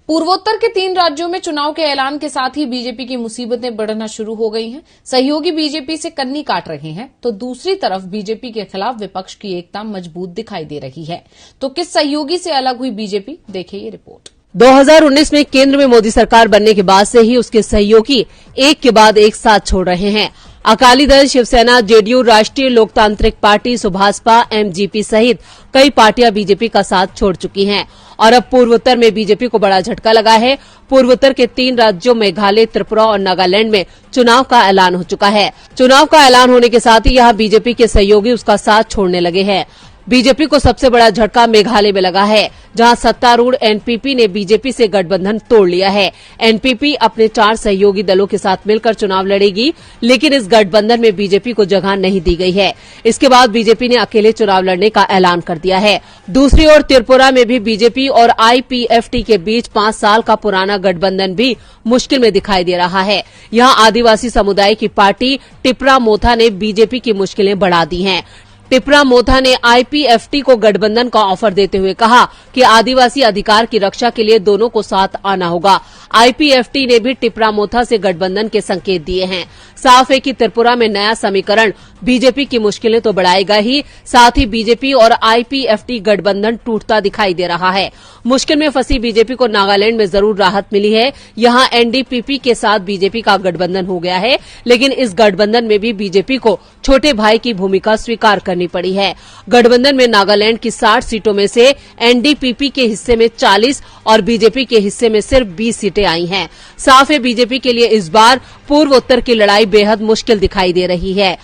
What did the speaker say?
पूर्वोत्तर के 3 राज्यों में चुनाव के ऐलान के साथ ही बीजेपी की मुसीबतें बढ़ना शुरू हो गई हैं। सहयोगी बीजेपी से कन्नी काट रहे हैं, तो दूसरी तरफ बीजेपी के खिलाफ विपक्ष की एकता मजबूत दिखाई दे रही है। तो किस सहयोगी से अलग हुई बीजेपी, देखिए ये रिपोर्ट। 2019 में केंद्र में मोदी सरकार बनने के बाद से ही उसके सहयोगी एक के बाद एक साथ छोड़ रहे हैं। अकाली दल, शिवसेना, जेडीयू, राष्ट्रीय लोकतांत्रिक पार्टी, सुभासपा, एमजीपी सहित कई पार्टियां बीजेपी का साथ छोड़ चुकी हैं और अब पूर्वोत्तर में बीजेपी को बड़ा झटका लगा है। पूर्वोत्तर के 3 राज्यों मेघालय, त्रिपुरा और नागालैंड में चुनाव का ऐलान हो चुका है। चुनाव का ऐलान होने के साथ ही यहां बीजेपी के सहयोगी उसका साथ छोड़ने लगे हैं। बीजेपी को सबसे बड़ा झटका मेघालय में लगा है, जहां सत्तारूढ़ एनपीपी ने बीजेपी से गठबंधन तोड़ लिया है। एनपीपी अपने 4 सहयोगी दलों के साथ मिलकर चुनाव लड़ेगी, लेकिन इस गठबंधन में बीजेपी को जगह नहीं दी गई है। इसके बाद बीजेपी ने अकेले चुनाव लड़ने का ऐलान कर दिया है। दूसरी ओर त्रिपुरा में भी बीजेपी और आईपीएफटी के बीच 5 साल का पुराना गठबंधन भी मुश्किल में दिखाई दे रहा है। यहां आदिवासी समुदाय की पार्टी टिपरा मोथा ने बीजेपी की मुश्किलें बढ़ा दी हैं। टिपरा मोथा ने आईपीएफटी को गठबंधन का ऑफर देते हुए कहा कि आदिवासी अधिकार की रक्षा के लिए दोनों को साथ आना होगा। आईपीएफटी ने भी टिपरा मोथा से गठबंधन के संकेत दिए हैं। साफ है कि त्रिपुरा में नया समीकरण बीजेपी की मुश्किलें तो बढ़ाएगा ही, साथ ही बीजेपी और आईपीएफटी गठबंधन टूटता दिखाई दे रहा है। मुश्किल में फंसी बीजेपी को नागालैंड में जरूर राहत मिली है। यहां एनडीपीपी के साथ बीजेपी का गठबंधन हो गया है, लेकिन इस गठबंधन में भी बीजेपी को छोटे भाई की भूमिका स्वीकार करनी पड़ी है। गठबंधन में नागालैंड की 60 सीटों में से एनडीपीपी के हिस्से में 40 और बीजेपी के हिस्से में सिर्फ 20 सीटें आई हैं। साफ है बीजेपी के लिए इस बार पूर्वोत्तर की लड़ाई बेहद मुश्किल दिखाई दे रही है।